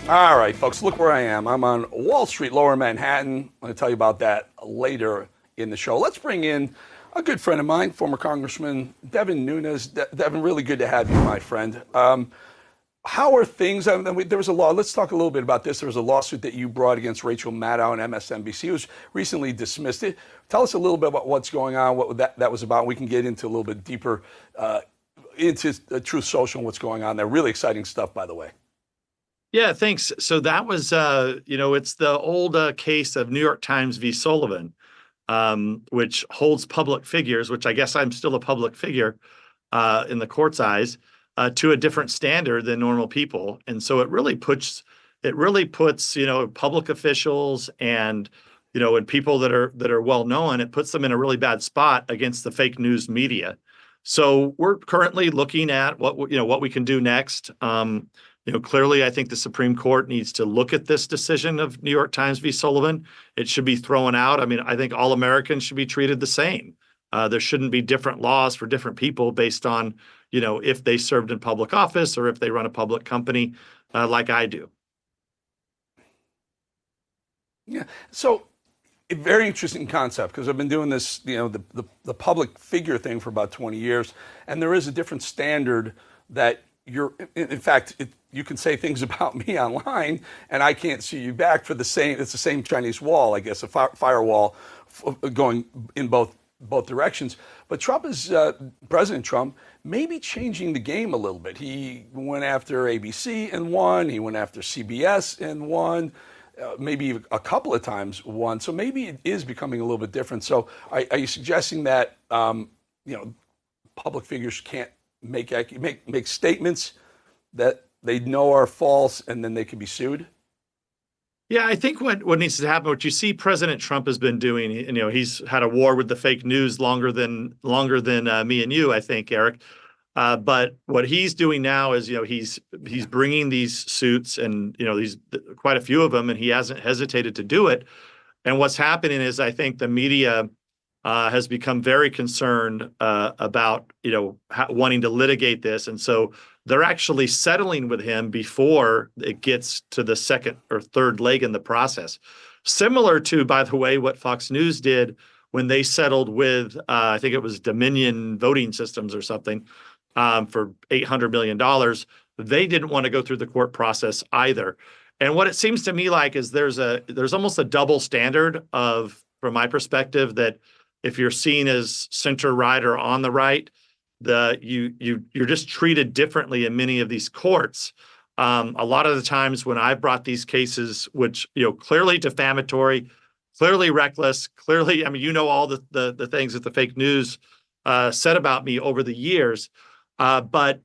All right, folks, look where I am. I'm on Wall Street, Lower Manhattan. I'm going to tell you about that later in the show. Let's bring in a good friend of mine, former Congressman DEVIN Nunes. DEVIN, really good to have you, my friend. How are things? There was a law. Let's talk a little bit about this. There was a lawsuit that you brought against Rachel Maddow and MSNBC. It was recently dismissed. Tell us a little bit about what's going on, what that was about. We can get into a little bit deeper into Truth Social and what's going on there. Really exciting stuff, by the way. Yeah, thanks. So that was, it's the old case of New York Times v. Sullivan, which holds public figures, which I guess I'm still a public figure in the court's eyes, to a different standard than normal people. And so it really puts, public officials and, and people that are well known, it puts them in a really bad spot against the fake news media. So we're currently looking at what we can do next. Clearly, I think the Supreme Court needs to look at this decision of New York Times v. Sullivan. It should be thrown out. I mean, I think all Americans should be treated the same. There shouldn't be different laws for different people based on, if they served in public office or if they run a public company like I do. Yeah. So a very interesting concept, because I've been doing this, the public figure thing for about 20 years. And there is a different standard that in fact, you can say things about me online and I can't see you back for it's the same Chinese wall, I guess, a firewall going in both directions. But President Trump may be changing the game a little bit. He went after ABC and won. He went after CBS and won. Maybe a couple of times won. So maybe it is becoming a little bit different. So are you suggesting that, public figures can't make statements that they know are false and then they can be sued? Yeah, I think what needs to happen, what you see President Trump has been doing, he's had a war with the fake news longer than me and you, I think, Eric. But what he's doing now is, he's bringing these suits and, these quite a few of them, and he hasn't hesitated to do it. And what's happening is I think the media has become very concerned about, wanting to litigate this. And so they're actually settling with him before it gets to the second or third leg in the process. Similar to, by the way, what Fox News did when they settled with, I think it was Dominion Voting Systems or something, for $800 million. They didn't want to go through the court process either. And what it seems to me like is there's almost a double standard from my perspective, that if you're seen as center right or on the right, you're just treated differently in many of these courts. A lot of the times when I've brought these cases, which clearly defamatory, clearly reckless, clearly, all the things that the fake news said about me over the years. But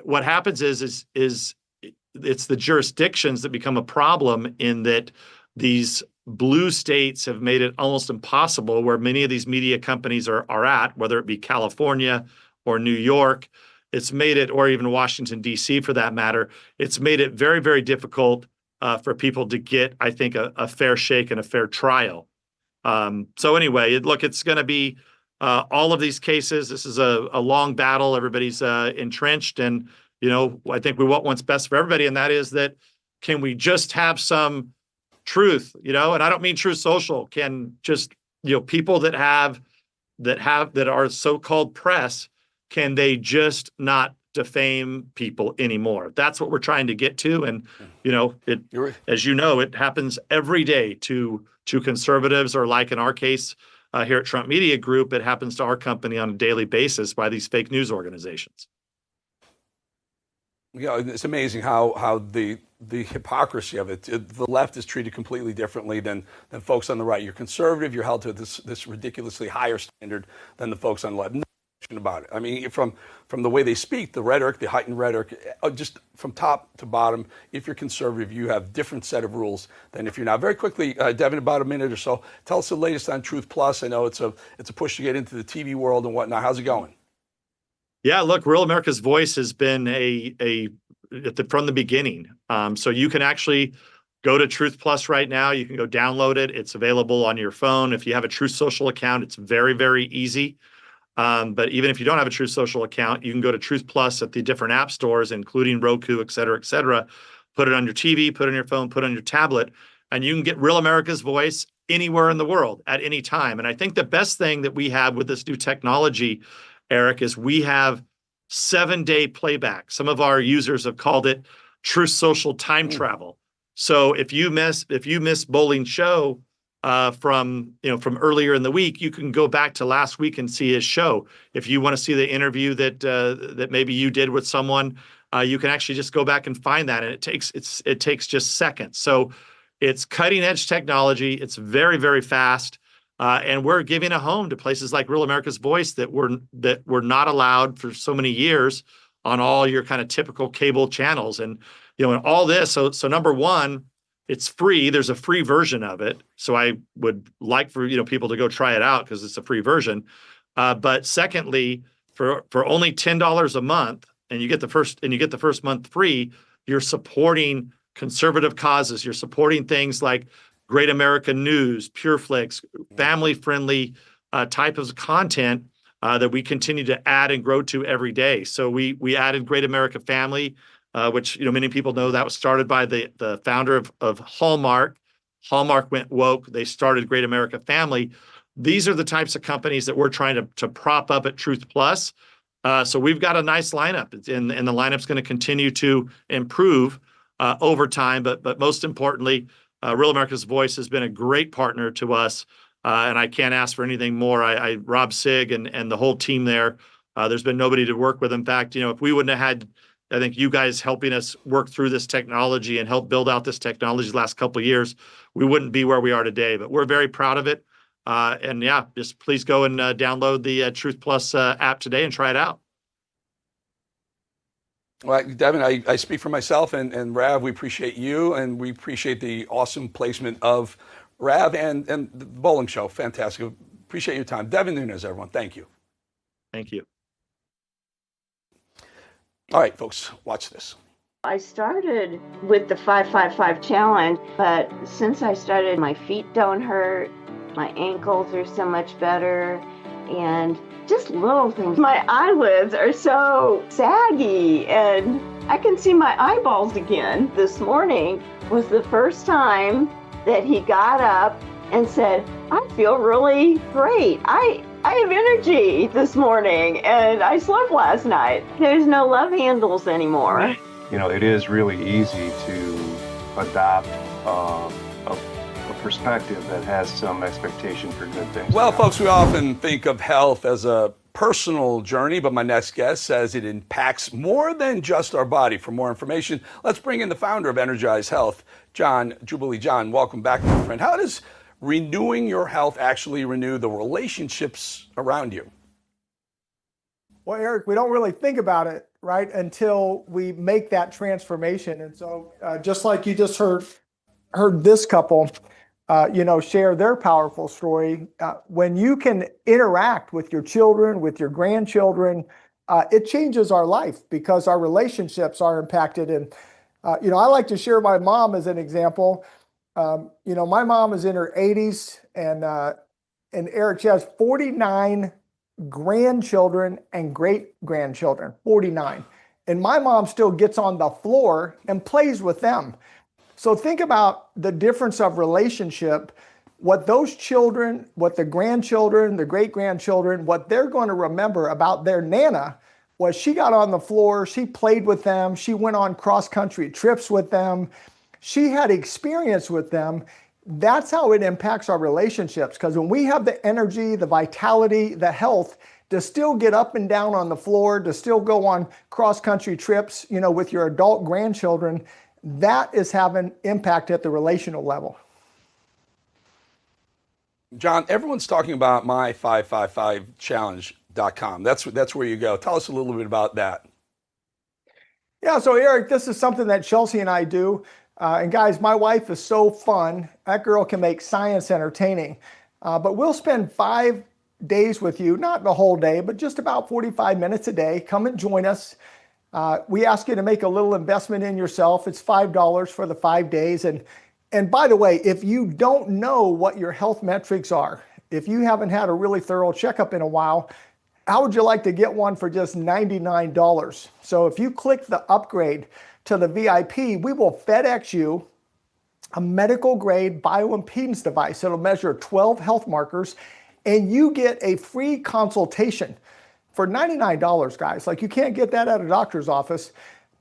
what happens is it's the jurisdictions that become a problem, in that these blue states have made it almost impossible, where many of these media companies are at, whether it be California or New York. It's made it, or even Washington, D.C. for that matter, it's made it very, very difficult for people to get, I think, a fair shake and a fair trial. So anyway, it's going to be all of these cases. This is a long battle. Everybody's entrenched, and, I think we want what's best for everybody. And that is that, can we just have some truth, and I don't mean Truth Social, can just, people that are so-called press, can they just not defame people anymore? That's what we're trying to get to. And, as it happens every day to conservatives, or like in our case here at Trump Media Group, it happens to our company on a daily basis by these fake news organizations. It's amazing how the hypocrisy of it. The left is treated completely differently than folks on the right. You're conservative, you're held to this ridiculously higher standard than the folks on the left. No question about it. I mean, from the way they speak, the rhetoric, the heightened rhetoric, just from top to bottom. If you're conservative, you have different set of rules than if you're not. Very quickly, Devin, about a minute or so, tell us the latest on Truth Plus. I know it's a push to get into the TV world and whatnot. How's it going? Yeah, look, Real America's Voice has been from the beginning. So you can actually go to Truth Plus right now. You can go download it. It's available on your phone. If you have a Truth Social account, it's very, very easy. But even if you don't have a Truth Social account, you can go to Truth Plus at the different app stores, including Roku, et cetera, put it on your TV, put it on your phone, put it on your tablet, and you can get Real America's Voice anywhere in the world at any time. And I think the best thing that we have with this new technology, Eric, is we have 7-day playback. Some of our users have called it Truth Social time travel. So if you miss Bolling's show from earlier in the week, you can go back to last week and see his show. If you want to see the interview that maybe you did with someone, you can actually just go back and find that, and it takes just seconds. So it's cutting edge technology. It's very, very fast. And we're giving a home to places like Real America's Voice that were not allowed for so many years on all your kind of typical cable channels. And and all this. So number one, it's free. There's a free version of it. So I would like for people to go try it out because it's a free version. But secondly, for only $10 a month, and you get the first month free, you're supporting conservative causes. You're supporting things like Great American News, PureFlix, family-friendly type of content that we continue to add and grow to every day. So we added Great America Family, which many people know that was started by the founder of Hallmark. Hallmark went woke. They started Great America Family. These are the types of companies that we're trying to prop up at Truth Plus. So we've got a nice lineup, and the lineup's going to continue to improve over time. But most importantly, Real America's Voice has been a great partner to us, and I can't ask for anything more. Rob Sig and the whole team there, there's been nobody to work with. In fact, if we wouldn't have had, I think, you guys helping us work through this technology and help build out this technology the last couple of years, we wouldn't be where we are today. But we're very proud of it. And yeah, just please go and download the Truth Plus app today and try it out. Well, Devin, I speak for myself and Rav. We appreciate you, and we appreciate the awesome placement of Rav and the Bolling Show. Fantastic. Appreciate your time. Devin Nunes, everyone. Thank you. Thank you. All right, folks, watch this. I started with the 5-5-5 challenge, but since I started, my feet don't hurt, my ankles are so much better, and just little things. My eyelids are so saggy, and I can see my eyeballs again. This morning was the first time that he got up and said, I feel really great. I have energy this morning, and I slept last night. There's no love handles anymore. It is really easy to adopt a perspective that has some expectation for good things. Well, folks, we often think of health as a personal journey, but my next guest says it impacts more than just our body. For more information, let's bring in the founder of Energize Health, John Jubilee. John, welcome back, my friend. How does renewing your health actually renew the relationships around you? Well, Eric, we don't really think about it, right, until we make that transformation. And so just like you just heard this couple, share their powerful story, when you can interact with your children, with your grandchildren, it changes our life because our relationships are impacted. And, I like to share my mom as an example. My mom is in her 80s, and Eric, she has 49 grandchildren and great-grandchildren, 49. And my mom still gets on the floor and plays with them. So think about the difference of relationship, what those children, what the grandchildren, the great-grandchildren, what they're going to remember about their Nana was she got on the floor, she played with them, she went on cross-country trips with them, she had experience with them. That's how it impacts our relationships, because when we have the energy, the vitality, the health to still get up and down on the floor, to still go on cross-country trips, with your adult grandchildren, that is having impact at the relational level. John, everyone's talking about my555challenge.com. That's where you go. Tell us a little bit about that. Yeah, so Eric, this is something that Chelsea and I do. And guys, my wife is so fun. That girl can make science entertaining. But we'll spend 5 days with you, not the whole day, but just about 45 minutes a day. Come and join us. We ask you to make a little investment in yourself. It's $5 for the 5 days. And by the way, if you don't know what your health metrics are, if you haven't had a really thorough checkup in a while, how would you like to get one for just $99? So if you click the upgrade to the VIP, we will FedEx you a medical grade bioimpedance device. It'll measure 12 health markers and you get a free consultation for $99, guys. Like, you can't get that at a doctor's office,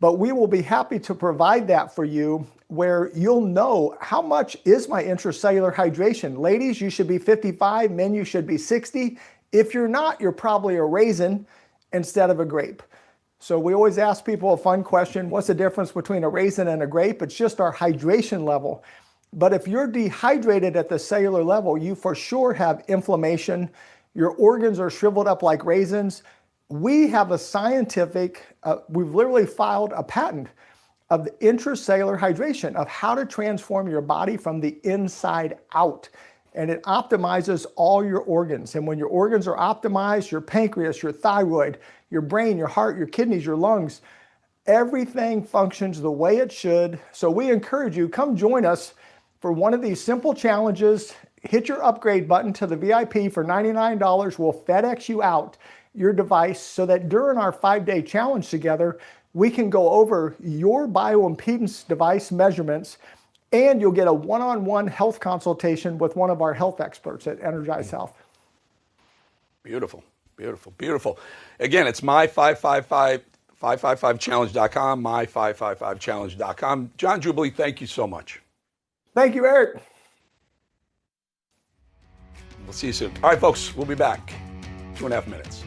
but we will be happy to provide that for you, where you'll know how much is my intracellular hydration. Ladies, you should be 55, men, you should be 60. If you're not, you're probably a raisin instead of a grape. So we always ask people a fun question: what's the difference between a raisin and a grape? It's just our hydration level. But if you're dehydrated at the cellular level, you for sure have inflammation. Your organs are shriveled up like raisins. We have a scientific, we've literally filed a patent of the intracellular hydration, of how to transform your body from the inside out. And it optimizes all your organs. And when your organs are optimized, your pancreas, your thyroid, your brain, your heart, your kidneys, your lungs, everything functions the way it should. So we encourage you, come join us for one of these simple challenges. Hit your upgrade button to the VIP for $99. We'll FedEx you out your device so that during our 5-day challenge together, we can go over your bioimpedance device measurements, and you'll get a one-on-one health consultation with one of our health experts at Energize Health. Beautiful, beautiful, beautiful. Again, it's my555challenge.com, my555challenge.com. John Jubilee, thank you so much. Thank you, Eric. We'll see you soon. All right, folks, we'll be back. 2.5 minutes.